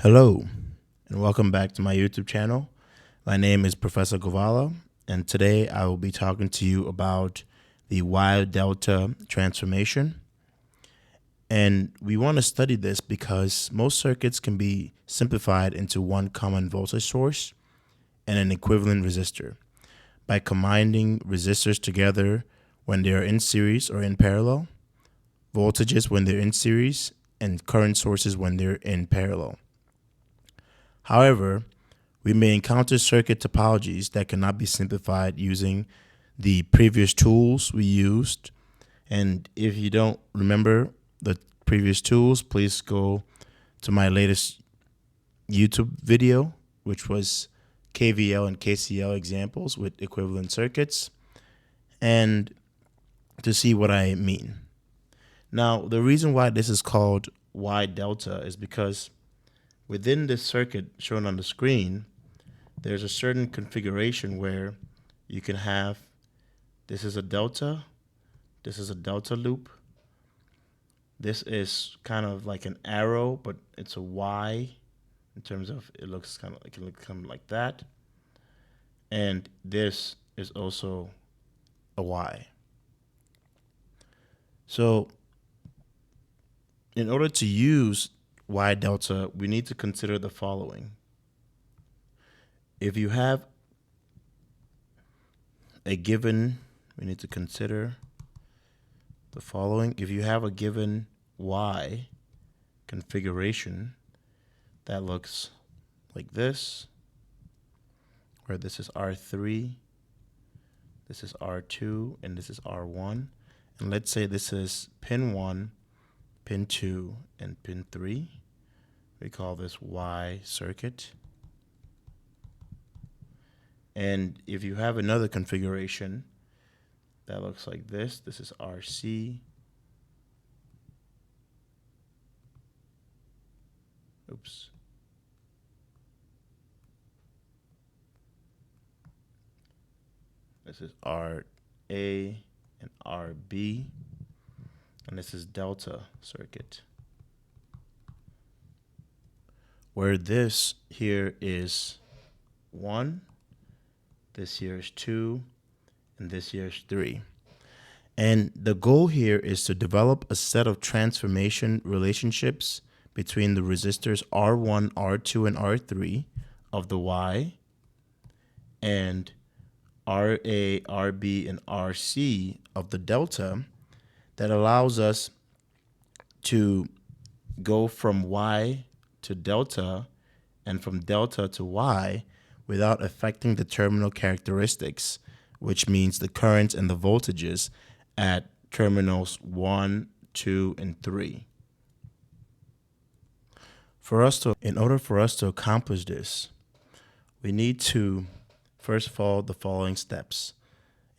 Hello, and welcome back to my YouTube channel. My name is Professor Govala, and today I will be talking to you about the Wye-Delta transformation. And we want to study this because most circuits can be simplified into one common voltage source and an equivalent resistor by combining resistors together when they are in series or in parallel, voltages when they're in series, and current sources when they're in parallel. However, we may encounter circuit topologies that cannot be simplified using the previous tools we used. And if you don't remember the previous tools, please go to my latest YouTube video, which was KVL and KCL examples with equivalent circuits, and to see what I mean. Now, the reason why this is called Wye-Delta is because within this circuit shown on the screen, there's a certain configuration where you can have, this is a delta loop. This is kind of like an arrow, but it's a Y in terms of it looks kind of like, it looks kind of like that. And this is also a Y. So in order to use Wye-Delta, we need to consider the following. If you have a given, we need to consider the following. If you have a given Y configuration that looks like this, where this is R3, this is R2, and this is R1, and let's say this is pin 1, pin 2, and pin 3. We call this Y circuit. And if you have another configuration that looks like this is RC. Oops. This is RA and RB. And this is Delta circuit, where this here is 1, this here is 2, and this here is 3. And the goal here is to develop a set of transformation relationships between the resistors R1, R2, and R3 of the Y and RA, RB, and RC of the delta that allows us to go from Y to delta and from delta to Y without affecting the terminal characteristics, which means the currents and the voltages at terminals 1, 2, and 3. In order for us to accomplish this, we need to first follow the following steps.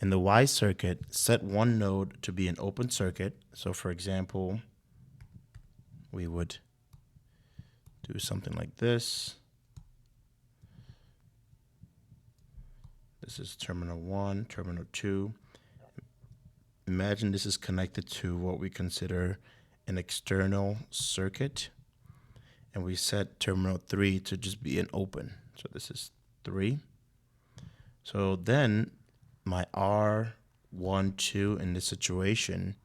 In the Y circuit, set one node to be an open circuit. So for example, we would do something like this. This is terminal 1, terminal 2. Imagine this is connected to what we consider an external circuit. And we set terminal 3 to just be an open. So this is 3. So then my R1, 2 in this situation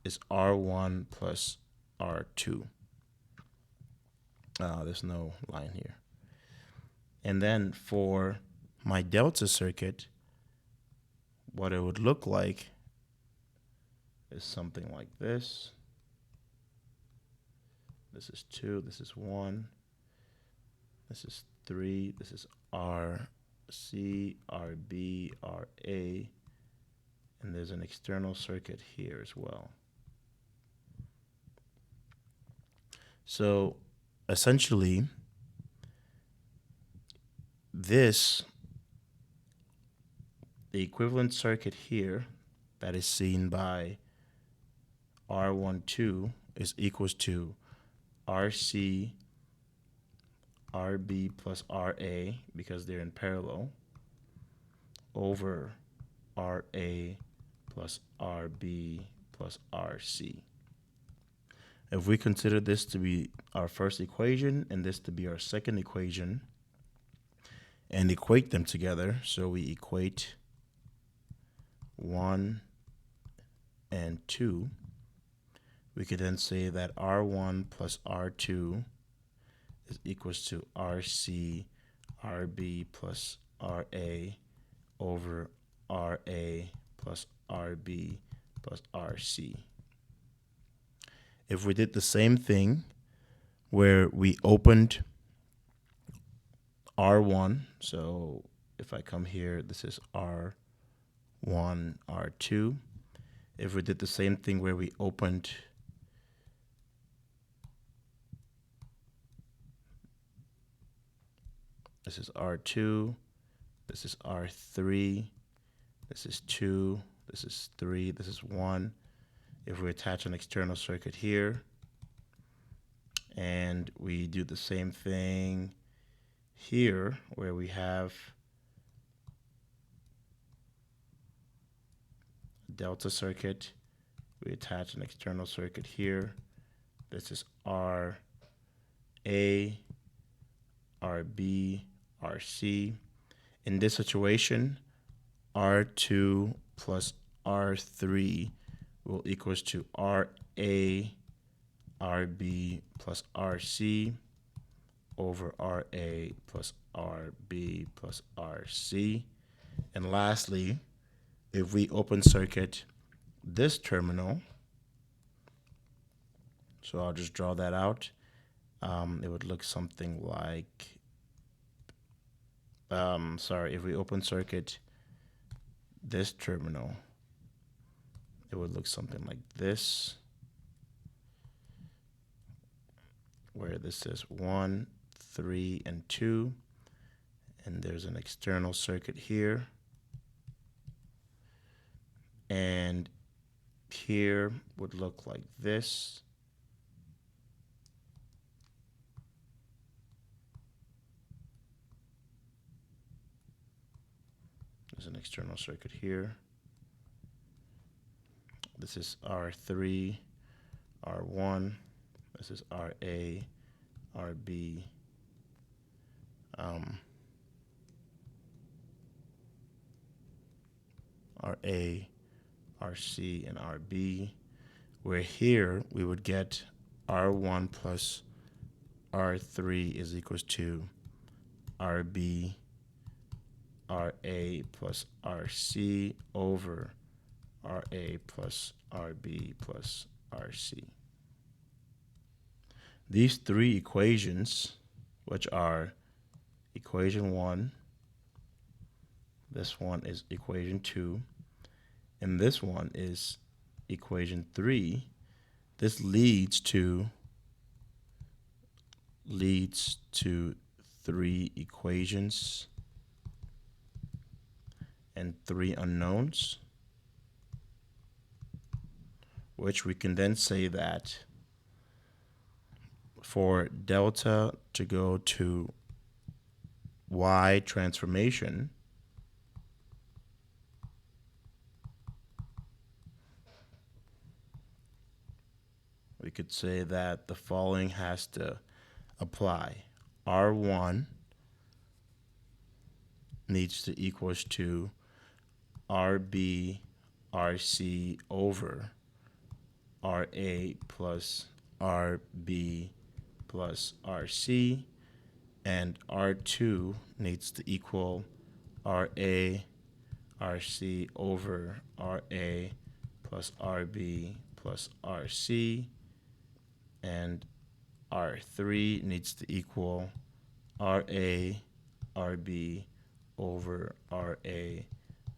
is R1 plus R2. There's no line here. And then for my delta circuit, what it would look like is something like this. This is 2, this is 1, this is 3, this is RC, RB, RA, and there's an external circuit here as well. So essentially, the equivalent circuit here that is seen by R12 is equals to RC, RB plus RA, because they're in parallel, over RA plus RB plus RC. If we consider this to be our first equation and this to be our second equation and equate them together, so we equate 1 and 2, we could then say that R1 plus R2 is equals to RC, RB plus RA over RA plus RB plus RC. If we did the same thing where we opened R1, so if I come here, this is R1, R2. If we did the same thing where we opened this is R2, this is R3, this is 2, this is 3, this is 1. If we attach an external circuit here, and we do the same thing here where we have a delta circuit, we attach an external circuit here. This is RA, RB, RC. In this situation, R2 plus R3 will equals to RA, RB plus RC over RA plus RB plus RC. And lastly, if we open circuit this terminal, so I'll just draw that out, it would look something like, if we open circuit this terminal, it would look something like this, where this is 1, 3, and 2, and there's an external circuit here, and here would look like this. There's an external circuit here. This is R3, R1. This is RA, RB, RA, RC, and RB, where here we would get R1 plus R3 is equals to RB, RA plus RC over RA plus RB plus RC. These three equations, which are equation 1, this one is equation 2, and this one is equation 3, this leads to 3 equations and 3 unknowns, which we can then say that for delta to go to Y transformation, we could say that the following has to apply. R1 needs to equals to RB, RC over RA plus RB plus RC, and R2 needs to equal RA, RC over RA plus RB plus RC, and R3 needs to equal RA, RB over RA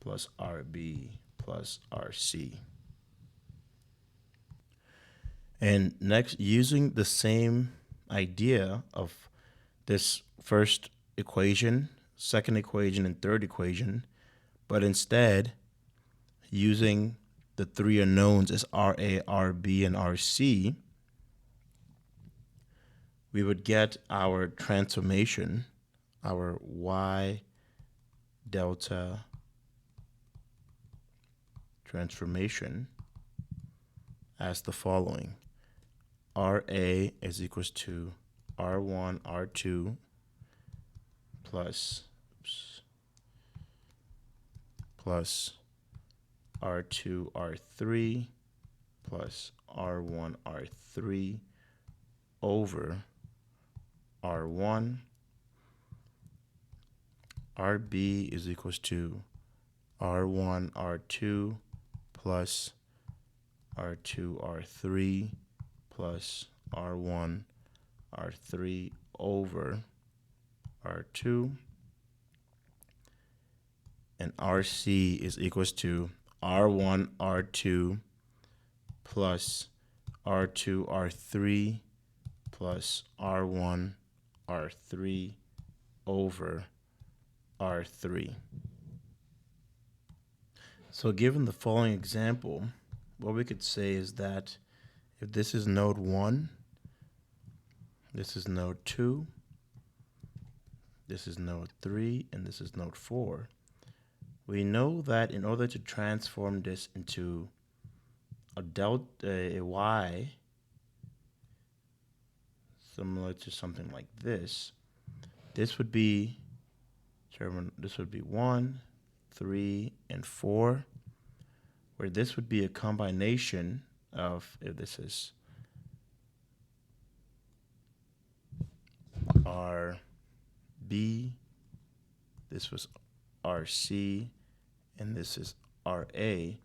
plus RB plus RC. And next, using the same idea of this first equation, second equation, and third equation, but instead using the 3 unknowns as RA, RB, and RC, we would get our transformation, our Y-delta transformation as the following. RA is equals to R1, R2 plus, plus R2, R3 plus R1, R3 over R1. RB is equals to R1, R2 plus R2, R3 plus R1, R3 over R2. And RC is equals to R1, R2 plus R2, R3 plus R1, R3 over R3. So given the following example, what we could say is that if this is node 1, this is node 2, this is node 3, and this is node 4, we know that in order to transform this into a a Y similar to something like this, this would be 1, 3, and 4, where this would be a combination of, if this is RB, this was RC, and this is RA,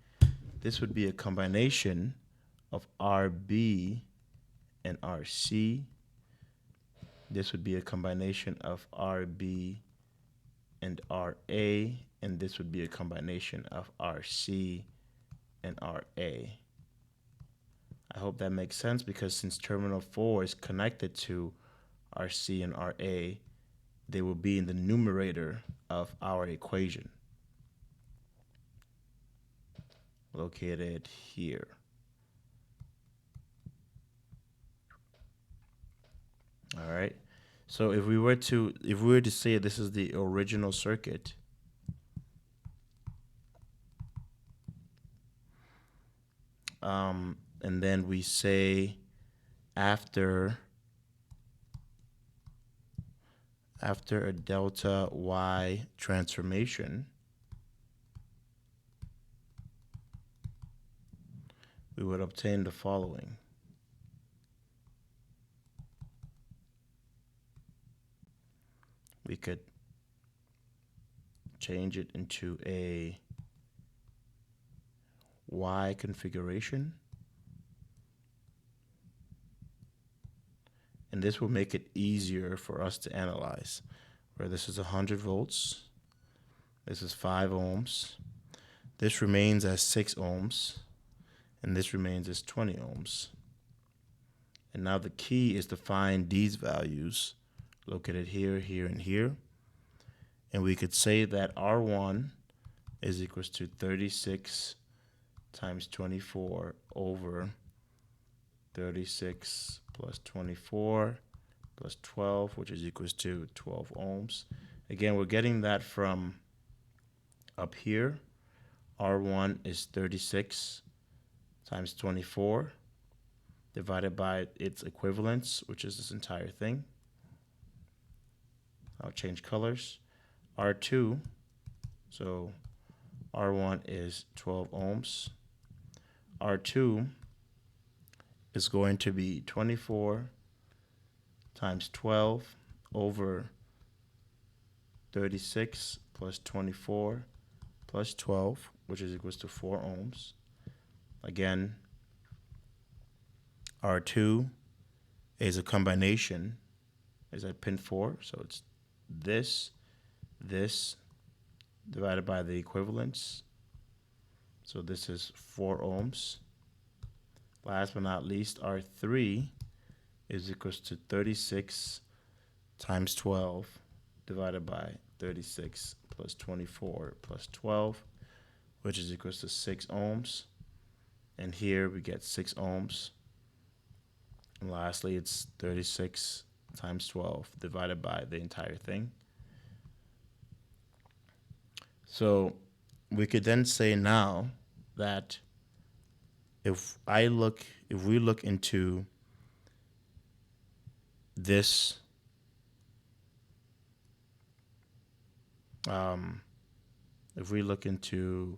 this would be a combination of RB and RC. This would be a combination of RB and RA, and this would be a combination of RC and RA. I hope that makes sense, because since terminal 4 is connected to RC and RA, they will be in the numerator of our equation, located here. All right. So if we were to say this is the original circuit, and then we say after a delta Y transformation, we would obtain the following. We could change it into a Y configuration, and this will make it easier for us to analyze, where this is 100 volts, this is 5 ohms, this remains as 6 ohms, and this remains as 20 ohms. And now the key is to find these values located here, here, and here. And we could say that R1 is equals to 36 times 24 over 36 plus 24 plus 12, which is equals to 12 ohms. Again, we're getting that from up here. R1 is 36 times 24 divided by its equivalence, which is this entire thing. I'll change colors. R2, so R1 is 12 ohms. R2 is going to be 24 times 12 over 36 plus 24 plus 12, which is equals to 4 ohms. Again, R2 is a combination, is at pin 4, so it's this divided by the equivalence. So this is 4 ohms. Last but not least, R3 is equals to 36 times 12 divided by 36 plus 24 plus 12, which is equals to 6 ohms. And here we get 6 ohms. And lastly, it's 36 times 12 divided by the entire thing. So we could then say now that if we look into this if we look into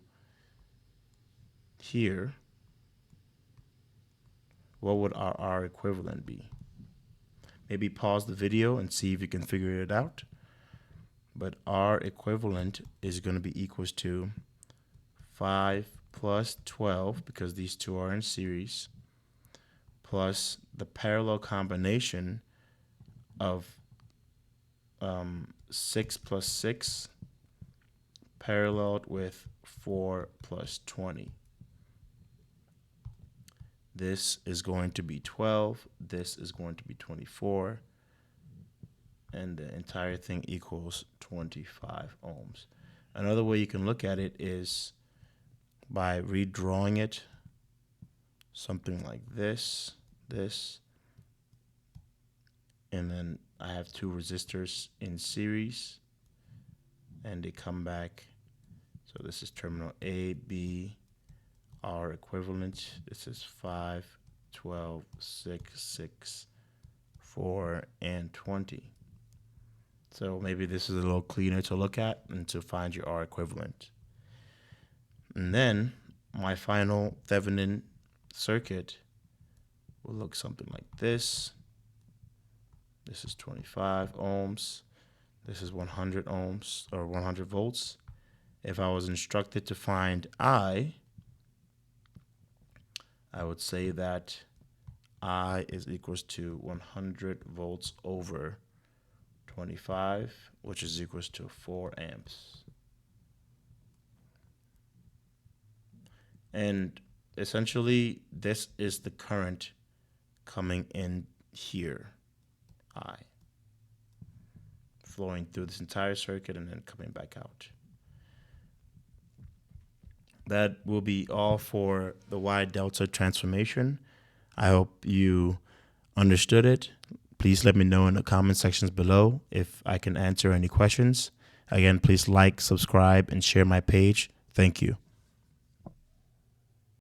here, what would our R equivalent be? Maybe pause the video and see if you can figure it out. But R equivalent is going to be equals to 5 plus 12, because these two are in series, plus the parallel combination of 6 plus 6 paralleled with 4 plus 20. This is going to be 12. This is going to be 24. And the entire thing equals 25 ohms. Another way you can look at it is by redrawing it, something like this, and then I have two resistors in series, and they come back. So this is terminal A, B, R equivalent. This is 5, 12, 6, 6, 4, and 20. So maybe this is a little cleaner to look at and to find your R equivalent. And then my final Thevenin circuit will look something like this. This is 25 ohms. This is 100 ohms or 100 volts. If I was instructed to find I would say that I is equals to 100 volts over 25, which is equals to 4 amps. And essentially, this is the current coming in here, I, flowing through this entire circuit and then coming back out. That will be all for the Wye-Delta transformation. I hope you understood it. Please let me know in the comment sections below if I can answer any questions. Again, please like, subscribe, and share my page. Thank you.